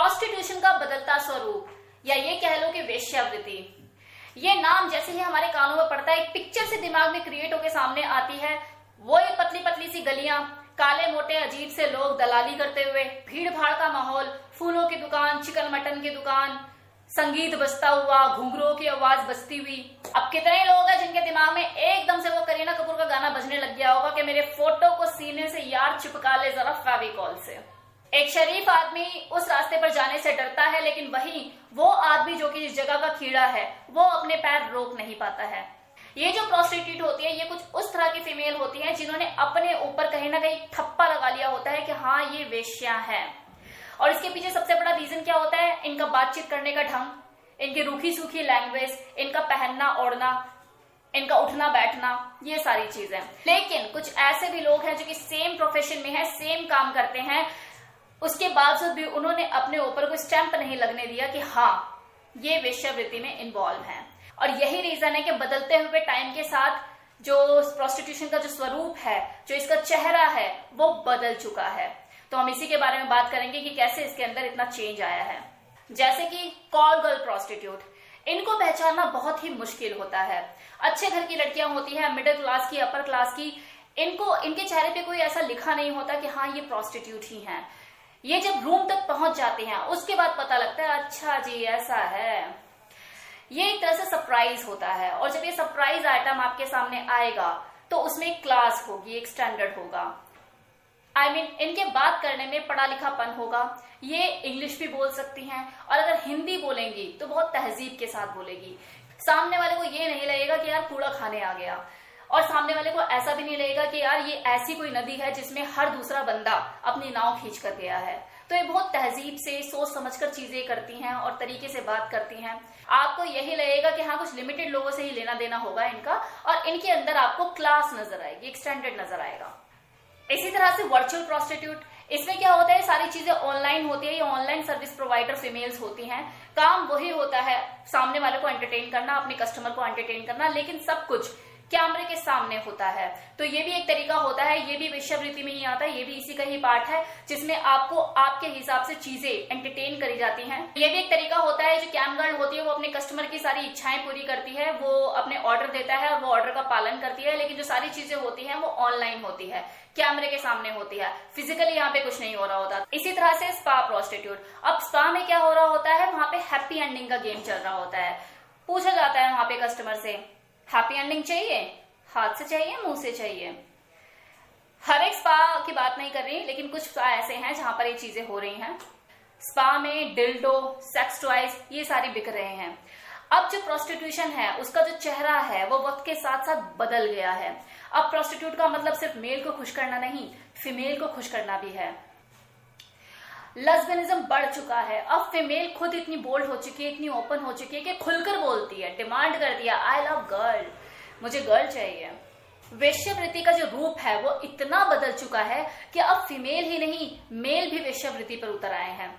Prostitution का बदलता स्वरूप, या ये कह लो कि वेश्यावृत्ति, ये नाम जैसे ही हमारे कानों में पड़ता है एक पिक्चर से दिमाग में क्रिएट होकर सामने आती है। वो ये पतली पतली सी गलियां, काले मोटे अजीब से लोग दलाली करते हुए, भीड़ भाड़ का माहौल, फूलों की दुकान, चिकन मटन की दुकान, संगीत बजता हुआ, घुंघरूओं की आवाज बजती हुई। अब कितने लोग हैं जिनके दिमाग में एकदम से वो करीना कपूर का गाना बजने लग गया होगा कि मेरे फोटो को सीने से यार चिपका ले जरा फेविकॉल से। एक शरीफ आदमी उस रास्ते पर जाने से डरता है, लेकिन वहीं वो आदमी जो कि इस जगह का कीड़ा है वो अपने पैर रोक नहीं पाता है। ये जो प्रोस्टिट्यूट होती है ये कुछ उस तरह की फीमेल होती है जिन्होंने अपने ऊपर कहीं ना कहीं ठप्पा लगा लिया होता है कि हाँ ये वेश्या है। और इसके पीछे सबसे बड़ा रीजन क्या होता है? इनका बातचीत करने का ढंग, इनकी रूखी सूखी लैंग्वेज, इनका पहनना ओढ़ना, इनका उठना बैठना, ये सारी चीजें। लेकिन कुछ ऐसे भी लोग हैं जो कि सेम प्रोफेशन में है, सेम काम करते हैं, उसके बावजूद भी उन्होंने अपने ऊपर कोई स्टैंप नहीं लगने दिया कि हाँ ये वेश्यावृत्ति में इन्वॉल्व है। और यही रीजन है कि बदलते हुए टाइम के साथ जो प्रोस्टिट्यूशन का जो स्वरूप है, जो इसका चेहरा है, वो बदल चुका है। तो हम इसी के बारे में बात करेंगे कि कैसे इसके अंदर इतना चेंज आया है। जैसे कि कॉल गर्ल प्रोस्टिट्यूट, इनको पहचानना बहुत ही मुश्किल होता है। अच्छे घर की लड़कियां होती हैं, मिडिल क्लास की, अपर क्लास की, इनके चेहरे पे कोई ऐसा लिखा नहीं होता कि हाँ ये प्रोस्टिट्यूट ही हैं। ये जब रूम तक पहुंच जाते हैं उसके बाद पता लगता है अच्छा जी ऐसा है। ये एक तरह से सरप्राइज होता है, और जब ये सरप्राइज आइटम आपके सामने आएगा तो उसमें एक क्लास होगी, एक स्टैंडर्ड होगा। इनके बात करने में पढ़ा लिखापन होगा, ये इंग्लिश भी बोल सकती हैं, और अगर हिंदी बोलेंगी तो बहुत तहजीब के साथ बोलेगी। सामने वाले को ये नहीं लगेगा कि यार कूड़ा खाने आ गया, और सामने वाले को ऐसा भी नहीं लगेगा कि यार ये ऐसी कोई नदी है जिसमें हर दूसरा बंदा अपनी नाव खींच कर गया है। तो ये बहुत तहजीब से सोच समझकर चीजें करती हैं और तरीके से बात करती हैं। आपको यही लगेगा कि हाँ कुछ लिमिटेड लोगों से ही लेना देना होगा इनका, और इनके अंदर आपको क्लास नजर आएगी, एक स्टैंडर्ड नजर आएगा। इसी तरह से वर्चुअल प्रोस्टिट्यूट, इसमें क्या होता है सारी चीजें ऑनलाइन होती है, ये ऑनलाइन सर्विस प्रोवाइडर फीमेल्स होती हैं। काम वही होता है सामने वाले को एंटरटेन करना, अपने कस्टमर को एंटरटेन करना, लेकिन सब कुछ कैमरे के सामने होता है। तो ये भी एक तरीका होता है, ये भी वेश्यावृत्ति में ही आता है, ये भी इसी का ही पार्ट है जिसमें आपको आपके हिसाब से चीजें एंटरटेन करी जाती हैं। ये भी एक तरीका होता है, जो कैम गर्ल होती है वो अपने कस्टमर की सारी इच्छाएं पूरी करती है, वो अपने ऑर्डर देता है और वो ऑर्डर का पालन करती है, लेकिन जो सारी चीजें होती हैं वो ऑनलाइन होती है, कैमरे के सामने होती है, फिजिकली यहाँ पे कुछ नहीं हो रहा होता। इसी तरह से स्पा प्रोस्टिट्यूट, अब स्पा में क्या हो रहा होता है, वहां पे हैप्पी एंडिंग का गेम चल रहा होता है। पूछा जाता है वहां पे कस्टमर से हैप्पी एंडिंग चाहिए, हाथ से चाहिए, मुंह से चाहिए। हर एक स्पा की बात नहीं कर रही, लेकिन कुछ स्पा ऐसे हैं जहां पर ये चीजें हो रही हैं। स्पा में डिल्डो, सेक्स टॉयज, ये सारे बिक रहे हैं। अब जो प्रोस्टिट्यूशन है उसका जो चेहरा है वो वक्त के साथ साथ बदल गया है। अब प्रोस्टिट्यूट का मतलब सिर्फ मेल को खुश करना नहीं, फीमेल को खुश करना भी है। लेस्बियनिज्म बढ़ चुका है, अब फीमेल खुद इतनी बोल्ड हो चुकी है, इतनी ओपन हो चुकी है कि खुलकर बोलती है, डिमांड कर दिया आई लव गर्ल, मुझे गर्ल चाहिए। वेश्यावृत्ति का जो रूप है वो इतना बदल चुका है कि अब फीमेल ही नहीं मेल भी वेश्यावृत्ति पर उतर आए हैं।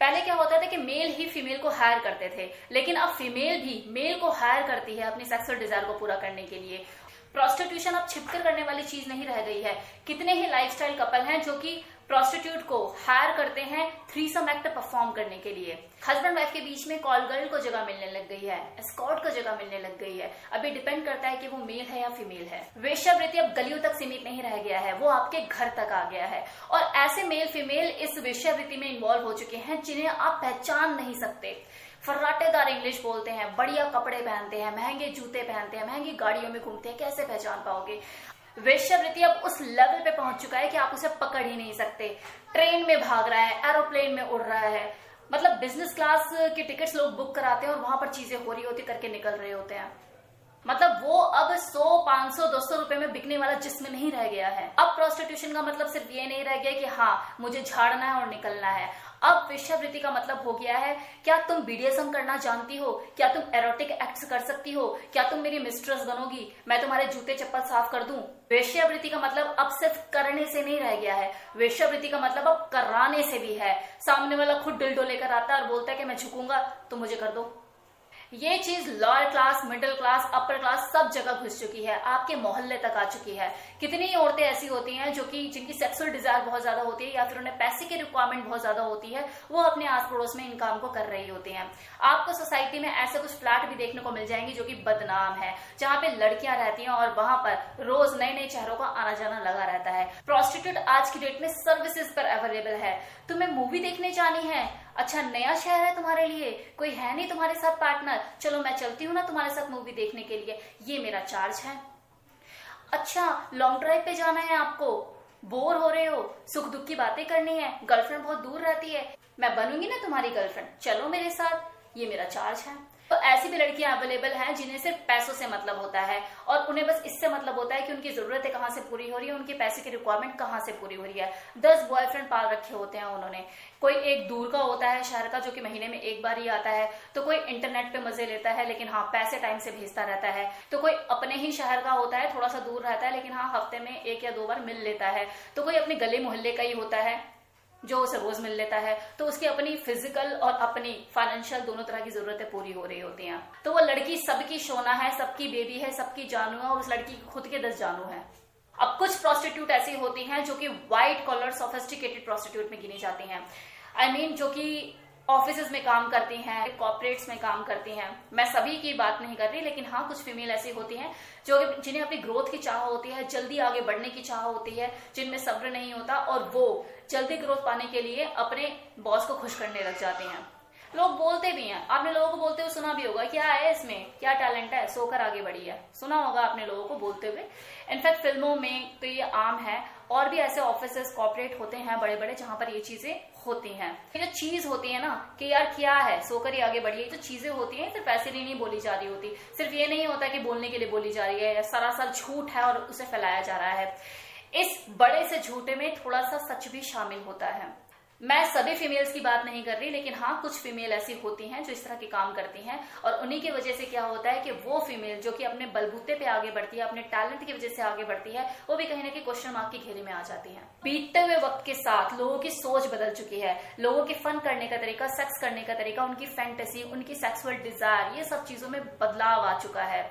पहले क्या होता था कि मेल ही फीमेल को हायर करते थे, लेकिन अब फीमेल भी मेल को हायर करती है अपनी सेक्सुअल डिजायर को पूरा करने के लिए। प्रोस्टिट्यूशन अब छिपकर करने वाली चीज नहीं रह गई है। कितने ही लाइफस्टाइल कपल हैं जो कि प्रोस्टिट्यूट को हायर करते हैं थ्रीसम एक्ट परफॉर्म करने के लिए। हस्बैंड वाइफ के बीच में कॉल गर्ल को जगह मिलने लग गई है, एस्कॉर्ट को जगह मिलने लग गई है। अभी डिपेंड करता है कि वो मेल है या फीमेल है। वेश्यावृत्ति अब गलियों तक सीमित नहीं रह गया है, वो आपके घर तक आ गया है, और ऐसे मेल फीमेल इस वेश्यावृत्ति में इन्वॉल्व हो चुके हैं जिन्हें आप पहचान नहीं सकते। फर्राटेदार इंग्लिश बोलते हैं, बढ़िया कपड़े पहनते हैं, महंगे जूते पहनते हैं, महंगी गाड़ियों में घूमते हैं, कैसे पहचान पाओगे? वेश्यावृत्ति अब उस लेवल पे पहुंच चुका है कि आप उसे पकड़ ही नहीं सकते। ट्रेन में भाग रहा है, एरोप्लेन में उड़ रहा है, मतलब बिजनेस क्लास की टिकट्स लोग बुक कराते हैं और वहां पर चीजें हो रही होती करके निकल रहे होते हैं। मतलब वो अब 100, 500, 200 रुपए में बिकने वाला जिस्म नहीं रह गया है। अब प्रोस्टिट्यूशन का मतलब सिर्फ ये नहीं रह गया कि हाँ मुझे झाड़ना है और निकलना है। अब वेश्यावृत्ति का मतलब हो गया है क्या तुम बीडीएसएम करना जानती हो, क्या तुम एरोटिक एक्ट्स कर सकती हो, क्या तुम मेरी मिस्ट्रेस बनोगी, मैं तुम्हारे जूते चप्पल साफ कर दूं। वेश्यावृत्ति का मतलब अब सिर्फ करने से नहीं रह गया है, वेश्यावृत्ति का मतलब अब कराने से भी है। सामने वाला खुद डिल्डो लेकर आता है और बोलता है कि मैं झुकूंगा तो मुझे कर दो। ये चीज lower class, middle class, upper class सब जगह घुस चुकी है, आपके मोहल्ले तक आ चुकी है। कितनी औरतें ऐसी होती हैं जो कि जिनकी सेक्सुअल डिजायर बहुत ज्यादा होती है या फिर उन्हें पैसे की रिक्वायरमेंट बहुत ज्यादा होती है, वो अपने आस पड़ोस में इन काम को कर रही होती हैं। आपको सोसाइटी में ऐसे कुछ फ्लैट भी देखने को मिल जाएंगे जो कि बदनाम है, जहाँ पे लड़कियां रहती हैं और वहां पर रोज नए नए चेहरों का आना जाना लगा रहता है। प्रोस्टिट्यूट आज की डेट में सर्विसेज पर अवेलेबल है। तुम्हें मूवी देखने जानी है, अच्छा नया शहर है तुम्हारे लिए, कोई है नहीं तुम्हारे साथ पार्टनर, चलो मैं चलती हूँ ना तुम्हारे साथ मूवी देखने के लिए, ये मेरा चार्ज है। अच्छा लॉन्ग ड्राइव पे जाना है आपको, बोर हो रहे हो, सुख दुख की बातें करनी है, गर्लफ्रेंड बहुत दूर रहती है, मैं बनूंगी ना तुम्हारी गर्लफ्रेंड, चलो मेरे साथ, ये मेरा चार्ज है। तो ऐसी भी लड़कियां अवेलेबल हैं जिन्हें सिर्फ पैसों से मतलब होता है और उन्हें बस इससे मतलब होता है कि उनकी जरूरतें कहाँ से पूरी हो रही है, उनके पैसे की रिक्वायरमेंट कहाँ से पूरी हो रही है। 10 बॉयफ्रेंड पाल रखे होते हैं उन्होंने, कोई एक दूर का होता है शहर का जो कि महीने में एक बार ही आता है, तो कोई इंटरनेट पे मजे लेता है लेकिन हाँ पैसे टाइम से भेजता रहता है, तो कोई अपने ही शहर का होता है थोड़ा सा दूर रहता है लेकिन हाँ हफ्ते में 1 या 2 बार मिल लेता है, तो कोई अपने गली मोहल्ले का ही होता है जो उसे रोज मिल लेता है, तो उसकी अपनी फिजिकल और अपनी फाइनेंशियल दोनों तरह की जरूरतें पूरी हो रही होती हैं। तो वो लड़की सबकी सोना है, सबकी बेबी है, सबकी जानू है और उस लड़की की खुद के 10 जानू है। अब कुछ प्रोस्टिट्यूट ऐसी होती हैं जो कि व्हाइट कॉलर सोफिस्टिकेटेड प्रोस्टिट्यूट में गिनी जाती हैं, आई मीन जो कि ऑफिसेज में काम करती हैं, कॉर्पोरेट्स में काम करती हैं। मैं सभी की बात नहीं कर रही, लेकिन हाँ कुछ फीमेल ऐसी होती हैं जो जिन्हें अपनी ग्रोथ की चाह होती है, जल्दी आगे बढ़ने की चाह होती है, जिनमें सब्र नहीं होता और वो जल्दी ग्रोथ पाने के लिए अपने बॉस को खुश करने लग जाते हैं। लोग बोलते भी हैं, आपने लोगों को बोलते हुए सुना भी होगा, क्या है इसमें, क्या टैलेंट है, सोकर आगे बढ़ी है, सुना होगा आपने लोगों को बोलते हुए। इनफैक्ट फिल्मों में तो ये आम है और भी ऐसे ऑफिसेस कॉर्पोरेट होते हैं बड़े बड़े जहां पर ये चीजें होती हैं। ये जो चीज होती है ना कि यार क्या है, सोकर ही आगे बढ़ी है, जो चीजें होती हैं सिर्फ ऐसे नहीं बोली जा रही होती, सिर्फ ये नहीं होता कि बोलने के लिए बोली जा रही है, सरासर झूठ है और उसे फैलाया जा रहा है। इस बड़े से झूठे में थोड़ा सा सच भी शामिल होता है। मैं सभी फीमेल्स की बात नहीं कर रही, लेकिन हाँ कुछ फीमेल ऐसी होती हैं जो इस तरह के काम करती हैं और उन्हीं की वजह से क्या होता है कि वो फीमेल जो कि अपने बलबूते पे आगे बढ़ती है, अपने टैलेंट की वजह से आगे बढ़ती है, वो भी कहीं ना कहीं क्वेश्चन मार्क की घेरे में आ जाती है। बीतते हुए वक्त के साथ लोगों की सोच बदल चुकी है, लोगों के फन करने का तरीका, सेक्स करने का तरीका, उनकी फैंटेसी, उनकी सेक्सुअल डिजायर, ये सब चीजों में बदलाव आ चुका है।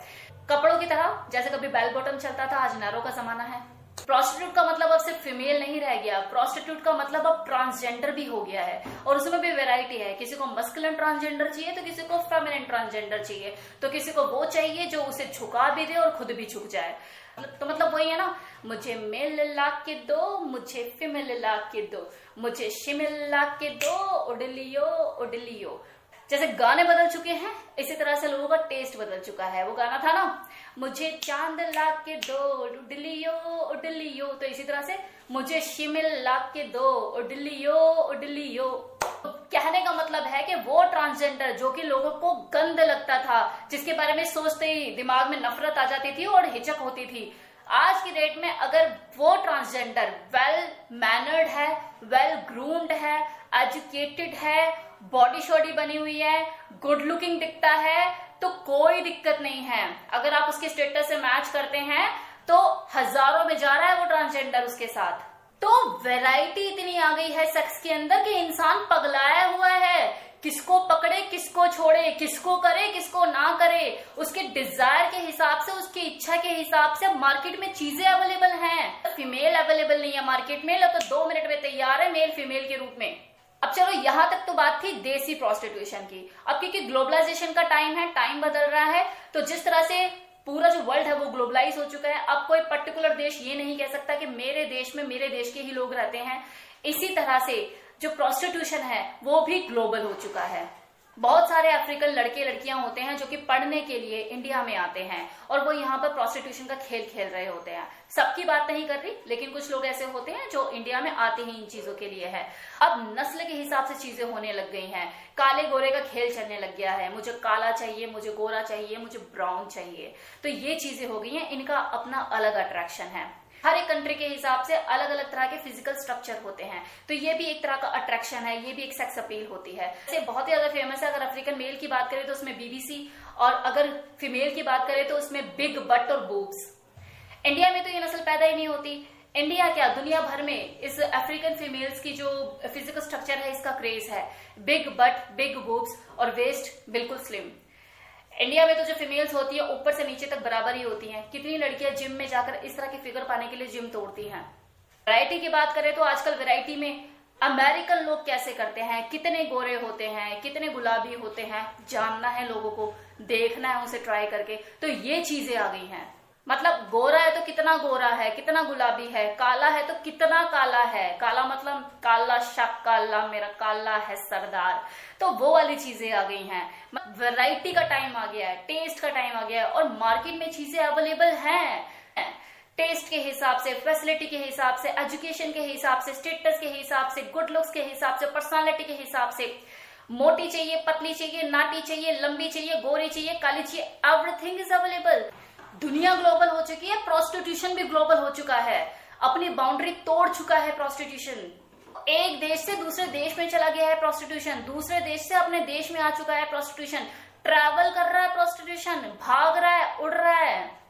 कपड़ों की तरह जैसे कभी बेल बॉटम चलता था, आज नैरो का जमाना है। प्रोस्टिट्यूट का मतलब अब सिर्फ फीमेल नहीं रह गया, प्रोस्टिट्यूट का मतलब अब ट्रांसजेंडर भी हो गया है और उसमें भी वैरायटी है। किसी को मस्कुलिन ट्रांसजेंडर चाहिए तो किसी को फेमिनिन ट्रांसजेंडर चाहिए, तो किसी को वो चाहिए जो उसे झुका भी दे और खुद भी झुक जाए। तो मतलब वही है ना, मुझे मेल ला के दो, मुझे फीमेल ला के दो, मुझे शिमिल ला के दो, उडलियो उडलियो। जैसे गाने बदल चुके हैं इसी तरह से लोगों का टेस्ट बदल चुका है। वो गाना था ना, मुझे चांद ला के दो, उडलियो उडलियो, तो इसी तरह से मुझे शिमिल ला के दो, उडलियो उडलियो। तो कहने का मतलब है कि वो ट्रांसजेंडर जो कि लोगों को गंद लगता था, जिसके बारे में सोचते ही दिमाग में नफरत आ जाती थी और हिचक होती थी, आज की डेट में अगर वो ट्रांसजेंडर वेल मैनर्ड है, वेल ग्रूम्ड है, एजुकेटेड है, बॉडी शॉडी बनी हुई है, गुड लुकिंग दिखता है, तो कोई दिक्कत नहीं है। अगर आप उसके स्टेटस से मैच करते हैं तो हजारों में जा रहा है वो ट्रांसजेंडर उसके साथ। तो वैरायटी इतनी आ गई है सेक्स के अंदर कि इंसान पगलाया हुआ है, किसको पकड़े किसको छोड़े, किसको करे किसको ना करे, उसके डिजायर के हिसाब से, उसकी इच्छा के हिसाब से मार्केट में चीजें अवेलेबल हैं। फीमेल अवेलेबल नहीं है मार्केट में, लो तो 2 मिनट में तैयार है मेल फीमेल के रूप में। अब चलो यहां तक तो बात थी देसी प्रोस्टिट्यूशन की। अब क्योंकि ग्लोबलाइजेशन का टाइम है, टाइम बदल रहा है, तो जिस तरह से पूरा जो वर्ल्ड है वो ग्लोबलाइज हो चुका है। अब कोई पर्टिकुलर देश ये नहीं कह सकता कि मेरे देश में मेरे देश के ही लोग रहते हैं। इसी तरह से जो प्रोस्टिट्यूशन है वो भी ग्लोबल हो चुका है। बहुत सारे अफ्रीकन लड़के लड़कियां होते हैं जो कि पढ़ने के लिए इंडिया में आते हैं और वो यहाँ पर प्रोस्टिट्यूशन का खेल खेल रहे होते हैं। सबकी बात नहीं कर रही, लेकिन कुछ लोग ऐसे होते हैं जो इंडिया में आते ही इन चीजों के लिए है। अब नस्ल के हिसाब से चीजें होने लग गई हैं, काले गोरे का खेल चलने लग गया है, मुझे काला चाहिए, मुझे गोरा चाहिए, मुझे ब्राउन चाहिए, तो ये चीजें हो गई हैं। इनका अपना अलग अट्रैक्शन है। हर एक कंट्री के हिसाब से अलग अलग तरह के फिजिकल स्ट्रक्चर होते हैं, तो ये भी एक तरह का अट्रैक्शन है, ये भी एक सेक्स अपील होती है। जैसे बहुत ही ज्यादा फेमस है, अगर अफ्रीकन मेल की बात करें तो उसमें बीबीसी, और अगर फीमेल की बात करें तो उसमें बिग बट और बूब्स। इंडिया में तो ये नस्ल पैदा ही नहीं होती। इंडिया क्या, दुनिया भर में इस अफ्रीकन फीमेल्स की जो फिजिकल स्ट्रक्चर है इसका क्रेज है। बिग बट, बिग बूब्स और वेस्ट बिल्कुल स्लिम। इंडिया में तो जो फीमेल्स होती है ऊपर से नीचे तक बराबर ही होती हैं। कितनी लड़कियां जिम में जाकर इस तरह की फिगर पाने के लिए जिम तोड़ती हैं। वैरायटी की बात करें तो आजकल वैरायटी में अमेरिकन लोग कैसे करते हैं, कितने गोरे होते हैं, कितने गुलाबी होते हैं, जानना है लोगों को, देखना है उसे ट्राई करके। तो ये चीजें आ गई हैं। मतलब गोरा है तो कितना गोरा है, कितना गुलाबी है, काला है तो कितना काला है। काला मतलब काला शक, काला मेरा काला है सरदार। तो वो वाली चीजें आ गई हैं। वैरायटी का टाइम आ गया है, टेस्ट का टाइम आ गया है, और मार्केट में चीजें अवेलेबल हैं। टेस्ट के हिसाब से, फैसिलिटी के हिसाब से, एजुकेशन के हिसाब से, स्टेटस के हिसाब से, गुड लुक्स के हिसाब से, पर्सनालिटी के हिसाब से। मोटी चाहिए, पतली चाहिए, नाटी चाहिए, लंबी चाहिए, गोरी चाहिए, काली चाहिए, एवरीथिंग इज अवेलेबल। दुनिया ग्लोबल हो चुकी है, प्रोस्टिट्यूशन भी ग्लोबल हो चुका है, अपनी बाउंड्री तोड़ चुका है प्रोस्टिट्यूशन। एक देश से दूसरे देश में चला गया है प्रोस्टिट्यूशन, दूसरे देश से अपने देश में आ चुका है प्रोस्टिट्यूशन, ट्रैवल कर रहा है प्रोस्टिट्यूशन, भाग रहा है, उड़ रहा है।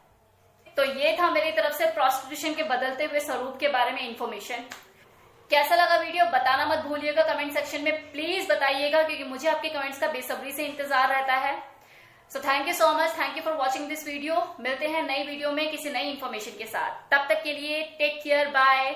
तो ये था मेरी तरफ से प्रोस्टिट्यूशन के बदलते हुए स्वरूप के बारे में इंफॉर्मेशन। कैसा लगा वीडियो बताना मत भूलिएगा, कमेंट सेक्शन में प्लीज बताइएगा, क्योंकि मुझे आपके कमेंट्स का बेसब्री से इंतजार रहता है। So thank you so much, thank you for watching this video. मिलते हैं नई वीडियो में किसी नई इंफॉर्मेशन के साथ। तब तक के लिए टेक केयर, बाय।